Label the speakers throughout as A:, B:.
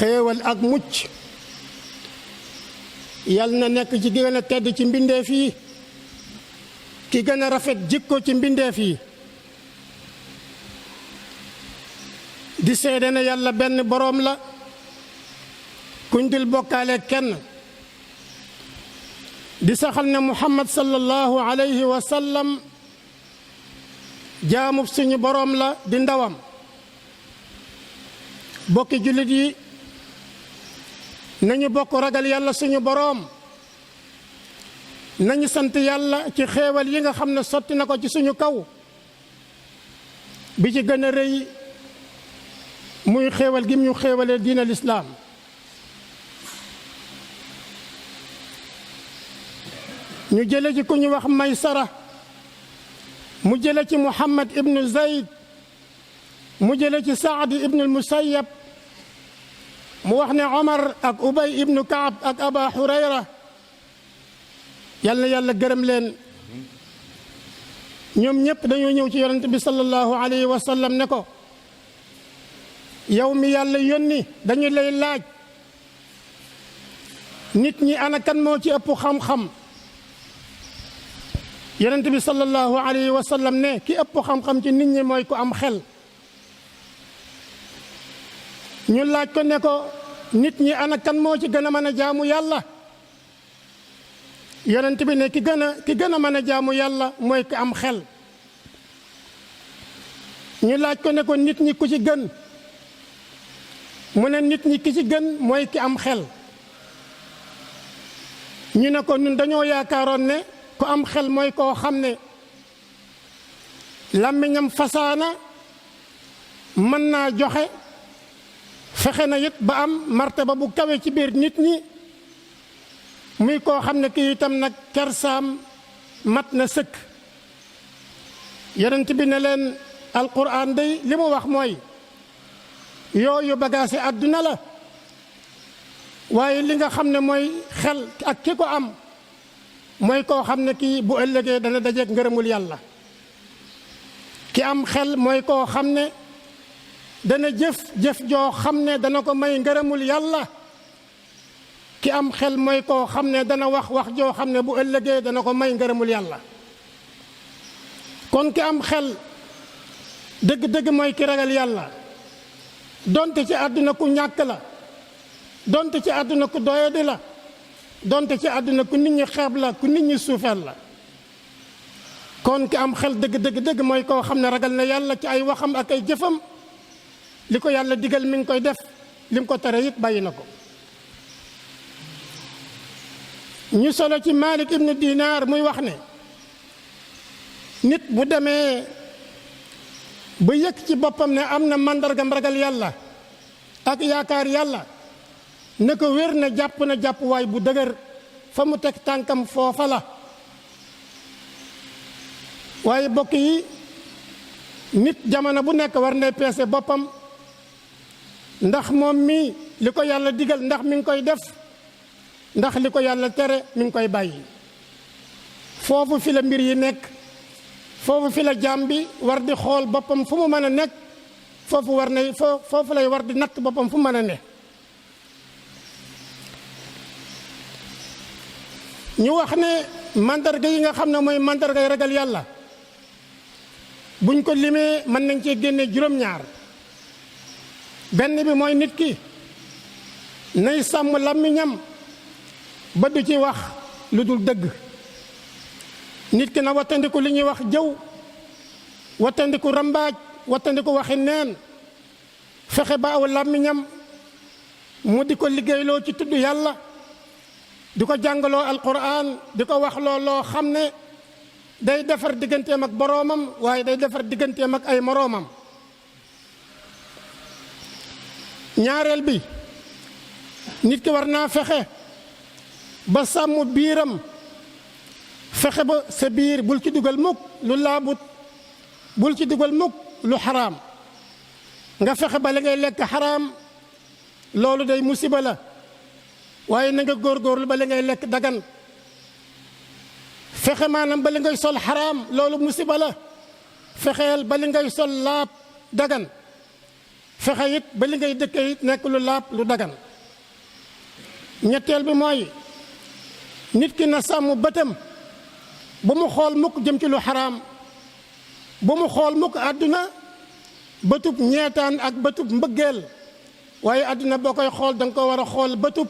A: xéewal ak mucc yal na nekk ci gën a tedd ci mbindeef yi, ki gën a rafet jikko ci mbindeef yi, di seede ne yàlla benn boroom la kuñ dul bokkaale kenn, di saxal ne muhammad sallallahu alayhi wa sallam jaamub suñu boroom la di ndawam. bokki jullit yi, nañu bokk ragal yàlla suñu boroom, nañu sant yàlla ci xéewal yi nga xam ne sotti na ko ci suñu kaw. bi ci gën a rëy muy xéewal gi ñu xéewalee diina lislaam. ñu jële ci ku ñu wax Maysara, mu jële ci Muhammad ibnu Zayd, mu jële ci Saad ibnu Musayyab, mu wax ne Omar ak Ubay ibnu Kaab ak Aba Hurayra, yal na yàlla gërëm leen, ñoom ñépp dañoo ñëw ci yonent bi sallallahu alayhi wa sallam ne ko, yow mi yàlla yónni dañu lay laaj nit ñi ana kan moo ci ëpp xam-xam. yonent bi sallallahu alayhi wa sallam ne ki ëpp xam-xam ci nit ñi mooy ku am xel. ñu laaj ko ne ko nit ñi ana kan moo ci gën a mën a jaamu yàlla. yonent bi ne ki gën a mën a jaamu yàlla mooy ku am xel. ñu laaj ko ne ko nit ñi ku ci gën, mu ne nit ñi ki ci gën mooy ki am xel. ñu ne ko ñun dañoo yaakaaroon ne ku am xel mooy koo xam ne làmmiñam fasaana, mën naa joxe, fexe na it ba am martaba bu kawe ci biir nit ñi, muy koo xam ne kii itam nag kersaam mat na sëkk. yonent bi ne leen alquran day li mu wax mooy yooyu bagaasi àdduna la, waaye li nga xam ne mooy xel ak ki ko am mooy koo xam ne kii bu ëllëgee dana dajeek ngërëmul yàlla. ki am xel mooy koo xam ne dana jëf joo xam ne dana ko may ngërëmul yàlla. ki am xel mooy koo xam ne dana wax joo xam ne bu ëllëgee dana ko may ngërëmul yàlla. kon ki am xel dëgg-dëgg mooy ki ragal yàlla, donte ci àdduna ku ñàkk la, donte ci àdduna ku doyadi la, donte ci àdduna ku nit ñi xeeb la, ku nit ñi suufeel la. kon ki am xel dëgg mooy koo xam ne ragal na yàlla ci ay waxam ak ay jëfam. li ko yàlla digal mi ngi koy def, li mu ko tere it bàyyi na ko. ñu solo ci Malik ibnu Dinar muy wax ne nit bu demee ba yëg ci boppam ne am na màndargam ragal yàlla ak yaakaar yàlla, ne ko wér na jàppuwaay bu dëgër fa mu teg tànkam foofa la. waaye bokk yi, nit jamono bu nekk war na peese boppam, ndax moom mii li ko yàlla digal ndax mi ngi koy def, ndax li ko yàlla tere mi ngi koy bàyyi. foofu fi la mbir yi nekk, foofu fi la jaam bi war di xool boppam fu mu mën a nekk, foofu lay war di natt boppam fu mu mën a ne. ñu wax ne mandarga yi nga xam ne mooy mandargay ragal yàlla, buñ ko limee mën nañ cee génne juróom-ñaar. benn bi mooy nit ki nay sàmm làmmiñam ba du ci wax lu dul dëgg. nit ki na wattandiku li ñuy wax jëw, wattandiku rambaaj, wattandiku waxi neen, fexe ba aw làmmiñam mu di ko liggéeyloo ci tudd yàlla, di ko jàngaloo alquran, di ko wax loo xam ne day defar digganteem ak boroomam, waaye day defar digganteem ak ay moroomam. ñaareel bi, nit ki war naa fexe ba sàmm biiram, fexe ba sa biir bul ci dugal mukk lu laabut, bul ci dugal mukk lu xaraam. nga fexe ba li ngay lekk xaraam, loolu day musiba la, waaye na nga góorgóorlu ba li ngay lekk dagan. fexe maanaam ba li ngay sol xaraam, loolu musiba la, fexeel ba li ngay sol laab dagan. fexe it ba li ngay dëkkee it nekk lu laab lu dagan. ñetteel bi mooy nit ki na sàmm bëtam bu mu xool mukk jëm ci lu xaraam, bu mu xool mukk àdduna bëtub ñeetaan ak bëtub mbëggeel, waaye àdduna boo koy xool da nga ko war a xool bëtub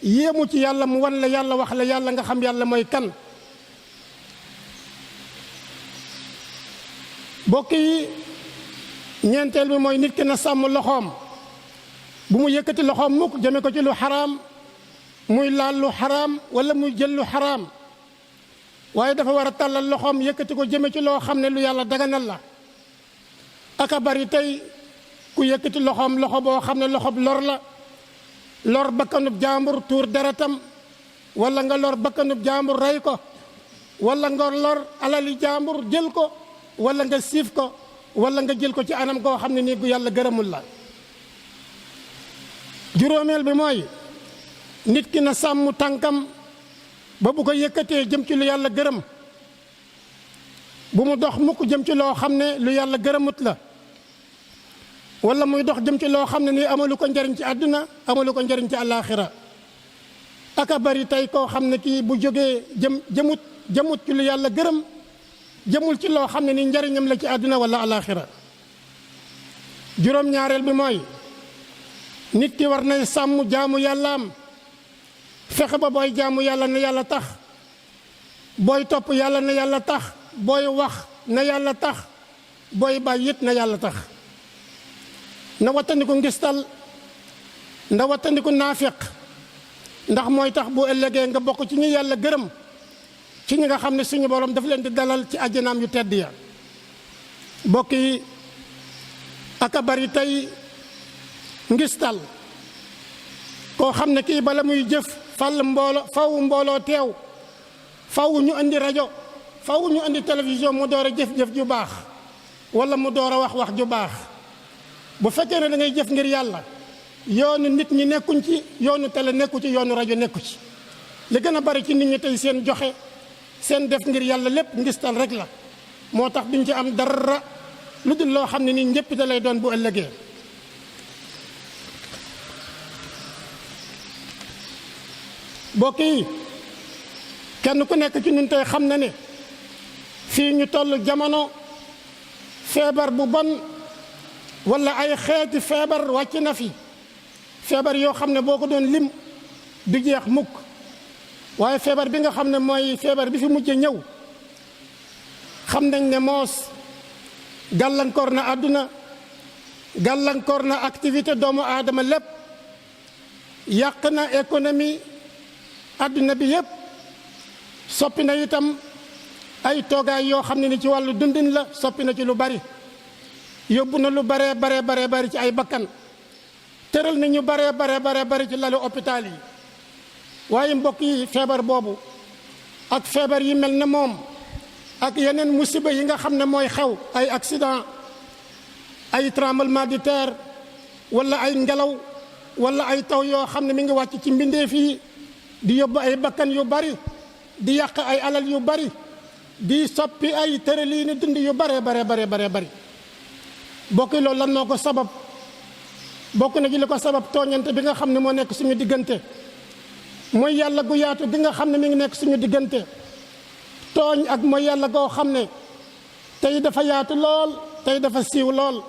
A: yéemu ci yàlla mu wan la yàlla, wax la yàlla, nga xam yàlla mooy kan. bokk yi ñeenteel bi mooy nit ki na sàmm loxoom bu mu yëkkati loxoom mukk jëme ko ci lu xaraam, muy laal lu xaraam wala muy jël lu xaraam, waaye dafa war a tàllal loxoom yëkkati ko jëme ci loo xam ne lu yàlla daganal la. aka bari tey ku yëkkati loxoom loxo boo xam ne loxob lor la, lor bakkanub jaambur tuur deretam, wala nga lor bakkanub jaambur rey ko, wala nga lor alali jaambur jël ko, wala nga siif ko, wala nga jël ko ci anam koo xam ne nii gu yàlla gërëmul la. juróomeel bi mooy nit ki na sàmm tànkam ba bu ko yëkkatee jëm ci lu yàlla gërëm, bu mu dox mukk jëm ci loo xam ne lu yàlla gërëmut la, wala muy dox jëm ci loo xam ne nii amalu ko njariñ ci àdduna, amalu ko njariñ ci àllaaxira. aka bari tey koo xam ne kii bu jógee jëmut ci lu yàlla gërëm, jëmul ci loo xam ne ni njariñam la ci àdduna wala àllaaxira. juróom-ñaareel bi mooy nit ki war nay sàmm jaamu yàllaam, fexe ba booy jaamu yàlla na yàlla tax, booy topp yàlla na yàlla tax, booy wax na yàlla tax, booy bàyyi it na yàlla tax. na wattandiku ngistal, nda wattandiku naafiq, ndax mooy tax bu ëllëgee nga bokk ci ñi yàlla gërëm, ci ñi nga xam ne suñu borom daf leen di dalal ci àjjanaam yu tedd ya. bokk yi aka bari tey ngistal, koo xam ne kii bala muy jëf faw mbooloo teew, faw ñu andi rajo, faw ñu andi télévision mu door a jëf-jëf ju baax, wala mu door a wax ju baax. bu fekkee ne da ngay jëf ngir yàlla, yoonu nit ñi nekkuñ ci, yoonu télé nekku ci, yoonu rajo nekku ci. li gën a bari ci nit ñi tey seen joxe, seen def ngir yàlla lépp ngistal rek la. moo tax duñ ci am dara lu dul loo xam ne nii njëppite lay doon bu ëllëgee. mbokk yi kenn ku nekk ci ñun tey xam na ne fii ñu toll jamono feebar bu bon wala ay xeeti feebar wàcc na fi, feebar yoo xam ne boo ko doon lim du jeex mukk. waaye feebar bi nga xam ne mooy feebar bi fi mujj ñëw, xam nañ ne moos gàllankoor na àdduna, gàllankoor na activité doomu aadama lépp, yàq na économie àdduna bi yépp, soppi na itam ay toogaay yoo xam ne ni ci wàllu dundin la, soppi na ci lu bari, yóbbu na lu bare bari ci ay bakkan, tëral na ñu bare ci lalu hôpital yi. waaye mbokk yi feebar boobu ak feebar yi mel ne moom ak yeneen musiba yi nga xam ne mooy xew, ay accident, ay tremblement de terre, wala ay ngelaw, wala ay taw yoo xam ne mi ngi wàcc ci mbindeef yi di yóbbu ay bakkan yu bari, di yàq ay alal yu bari, di soppi ay tëraliini dund yu bare bari. bokk yi loolu lan moo ko sabab? bokk na ci li ko sabab tooñante bi nga xam ne moo nekk suñu diggante, mooy yàlla gu yaatu gi nga xam ne mi ngi nekk suñu diggante. tooñ ak mooy yàlla goo xam ne tey dafa yaatu lool, tey dafa siiw lool,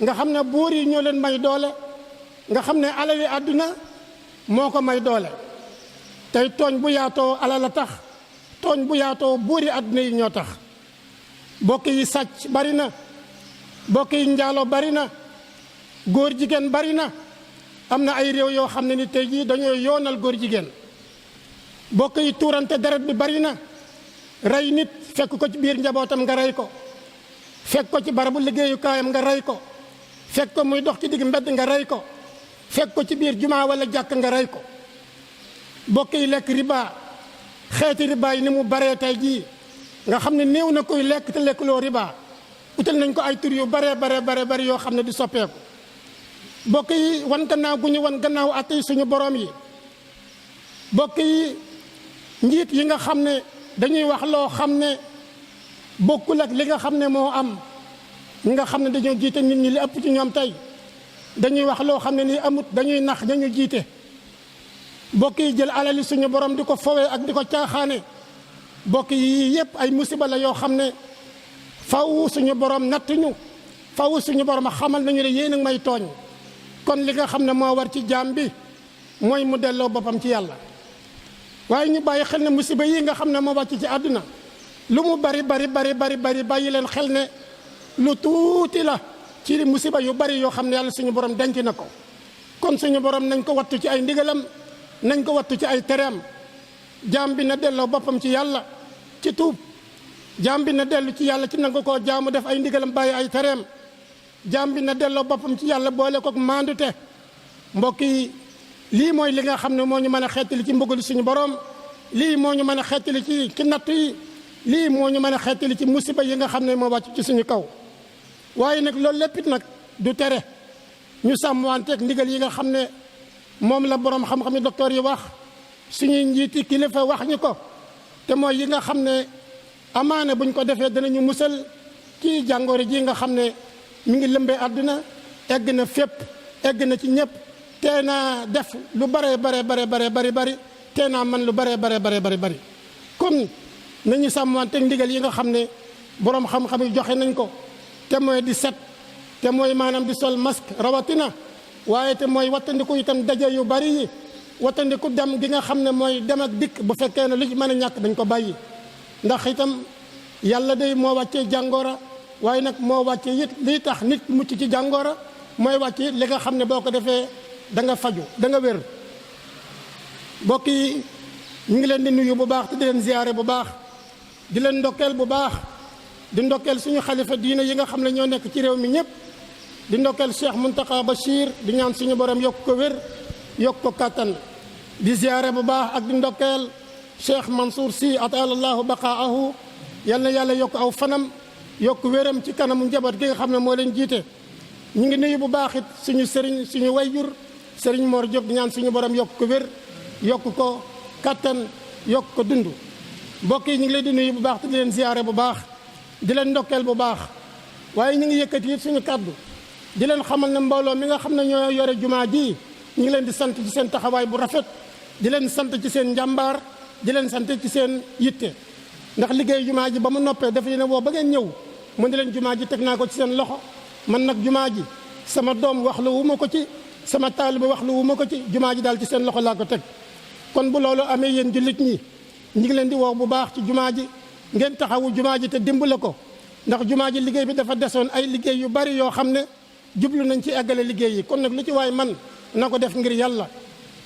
A: nga xam ne buur yi ñoo leen may doole, nga xam ne alali àdduna moo ko may doole. tey tooñ bu yaatoo alal a tax, tooñ bu yaatoo buur yi àdduna yi ñoo tax. bokk yi sàcc bari na, bokk yi njaalo bari na, góor jigéen bari na. am na ay réew yoo xam ne ni tey jii dañoo yoonal góor jigéen. bokk yi tuurante deret bi bari na, rey nit fekk ko ci biir njabootam nga rey ko, fekk ko ci barabu liggéeyukaayam nga rey ko, fekk ko muy dox ci digg mbedd nga rey ko, fekk ko ci biir jumaa wala jàkk nga rey ko. bokk yi lekk riba, xeeti riba yi ni mu baree tey jii nga xam ne néew na koy lekk te lekkuloo riba, utal nañ ko ay tur yu bare yoo xam ne di soppeeku. bokk yi wan gannaaw gu ñu wan gannaaw àtte suñu borom yi. bokk yi njiit yi nga xam ne dañuy wax loo xam ne bokkul ak li nga xam ne moo am, ñi nga xam ne dañoo jiite nit ñi li ëpp ci ñoom tey dañuy wax loo xam ne nii amut, dañuy nax dañu jiite. bokk yi jël alali suñu borom di ko fowee ak di ko caaxaane, bokk yi yëpp ay musiba la yoo xam ne faw suñu borom nattuñu, faw suñu borom xamal nañu ne yéen a may tooñ. kon li nga xam ne moo war ci jaam bi mooy mu delloo boppam ci yàlla. waaye ñu bàyyi xel ne musiba yi nga xam ne moo wàcc ci àdduna lu mu bari bari bari bari bari bàyyi leen xel ne lu tuuti la ci musiba yu bari yoo xam ne yàlla suñu borom denc na ko. kon suñu borom nañ ko wattu ci ay ndigalam, nañ ko wattu ci ay tereem. jaam bi na delloo boppam ci yàlla ci tuub, jaam bi na dellu ci yàlla ci nangu koo jaamu def ay ndigalam bàyyi ay tereem. jaam bi na delloo boppam ci yàlla boole kook maandute. mbokk yi lii mooy li nga xam ne moo ñu mën a xettali ci mbugalu suñu borom, lii moo ñu mën a xettali ci nattu yi, lii moo ñu mën a xettali ci musiba yi nga xam ne moo wàcc ci suñu kaw. waaye nag loolu lépp it nag du tere ñu sàmmanteeg ndigal yi nga xam ne moom la borom xam-xam yi docteur yi wax, suñuy njiiti kilifa wax ñu ko, te mooy yi nga xam ne amaana buñ ko defee danañu musal ci jàngoro ji nga xam ne mi ngi lëmbee àdduna, egg na fépp, egg na ci ñëpp. tee naa def lu bare bare bare bare bari bari, tee naa man lu bare bare bare bari bari. kon nañu sàmmanteeg ndigal yi nga xam ne borom xam-xam yi joxe nañ ko, te mooy di set, te mooy maanaam di sol masque rawatina, waaye te mooy wattandiku itam daje yu bari yi, wattandiku dem gi nga xam ne mooy dem ak dikk bu fekkee ne lu ci mën a ñàkk dañ ko bàyyi. ndax itam yàlla day moo wàccee jàngoro, waaye nag moo wàccee it liy tax nit mucc ci jàngoro mooy wàcce it li nga xam ne boo ko defee da nga faju, da nga wér. mbokk yi ñu ngi leen di nuyu bu baax te di leen ziyaare bu baax, di leen ndokkeel bu baax, di ndokkeel suñu xalifa diina yi nga xam ne ñoo nekk ci réew mi ñëpp, di ndokkeel Cheikh Mountakha Bachir, di ñaan suñu borom yokk ko wér, yokk ko kàttan. di ziyaare bu baax ak di ndokkeel Cheikh Mansour Sy ataalallahu baqaahu, yal na yàlla yokk aw fanam, yokk wéram ci kanamu njaboot gi nga xam ne moo leen jiite. ñu ngi nuyu bu baax it suñu sëriñ, suñu wayjur sëriñ Mor Diop, di ñaan suñu borom yokk ko wér, yokk ko kattan, yokk ko dund. mbokk yi ñu ngi leen di nuyu bu baax te di leen ziyaare bu baax, di leen ndokkeel bu baax. waaye ñu ngi yëkkati it suñu kàddu di leen xamal ne mbooloo mi nga xam ne ñoo yore jumaa ji ñu ngi leen di sant ci seen taxawaay bu rafet, di leen sant ci seen njàmbaar, di leen sant ci seen yitte. ndax liggéey jumaa ji ba mu noppee dafa leen woo ba ngeen ñëw mu ne leen jumaa ji teg naa ko ci seen loxo. man nag jumaa ji sama doom wax lu wu ma ko ci, sama taalibe wax lu wu ma ko ci, jumaa ji daal ci seen loxo laa ko teg. kon bu loolu amee yéen jullit ñi ñu ngi leen di woo bu baax ci jumaa ji, ngeen taxawu jumaa ji te dimbale ko. ndax jumaa ji liggéey bi dafa desoon ay liggéey yu bari yoo xam ne jublu nañ ci eggale liggéey yi. kon nag lu ci waay man na ko def ngir yàlla,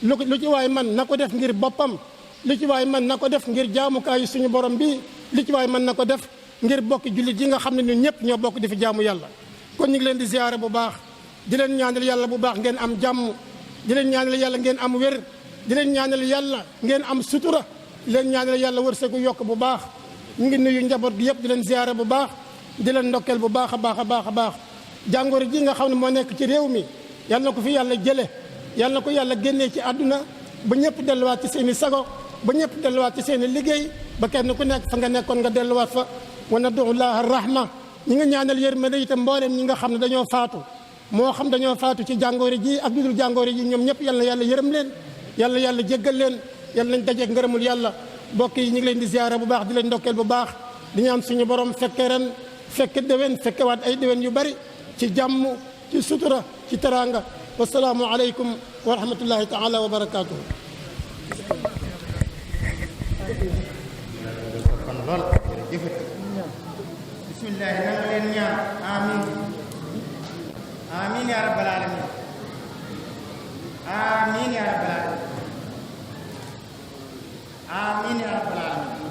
A: lu ci waay man na ko def ngir boppam, lu ci waay man na ko def ngir jaamukaayu suñu borom bi, lu ci waay man na ko def ngir bokki jullit yi nga xam ne ñun ñëpp ñoo bokk di fi jaamu yàlla. kon ñu ngi leen di ziyaare bu baax, di leen ñaanal yàlla bu baax ngeen am jàmm, di leen ñaanal yàlla ngeen am wér, di leen ñaanal yàlla ngeen am sutura, di leen ñaanal yàlla wërsëgu yokk bu baax. ñu ngi nuyu njaboot gi yëpp di leen ziyaare bu baax, di leen ndokkeel bu baax a baax a baax a baax. jàngoro ji nga xam ne moo nekk ci réew mi yàlla na ko fi yàlla jële, yàlla na ko yàlla génnee ci àdduna ba ñëpp delluwaat ci seen i sago, ba ñëpp delluwaat ci seen i liggéey, ba kenn ku nekk fa nga nekkoon nga delluwaat fa. wa nad'ullaha rahma, ñi nga ñaanal yërmande itam mbooleem ñi nga xam ne dañoo faatu, moo xam dañoo faatu ci jàngoro ji ak dudul jàngoro ji, ñoom ñëpp yàlla yàlla yërëm leen, yàlla yàlla jéggal leen, yàlla nañ dajeeg ngërëmul yàlla. mbokk yi ñu ngi leen di ziyaara bu baax, di leen ndokkeel bu baax, di ñaan suñu borom fekke ren, fekke déwén, fekkewaat ay déwén yu bari ci jàmm, ci sutura, ci teraanga. wasalaamu aleykum wa rahmatullahi taala wa barakaatuhu.
B: kon lool jërëjëf. bismillahi na nga leen ñaan. amin amin ya rabbal alamin, amin ya rabbal alamin, amin ya rabbal alamin.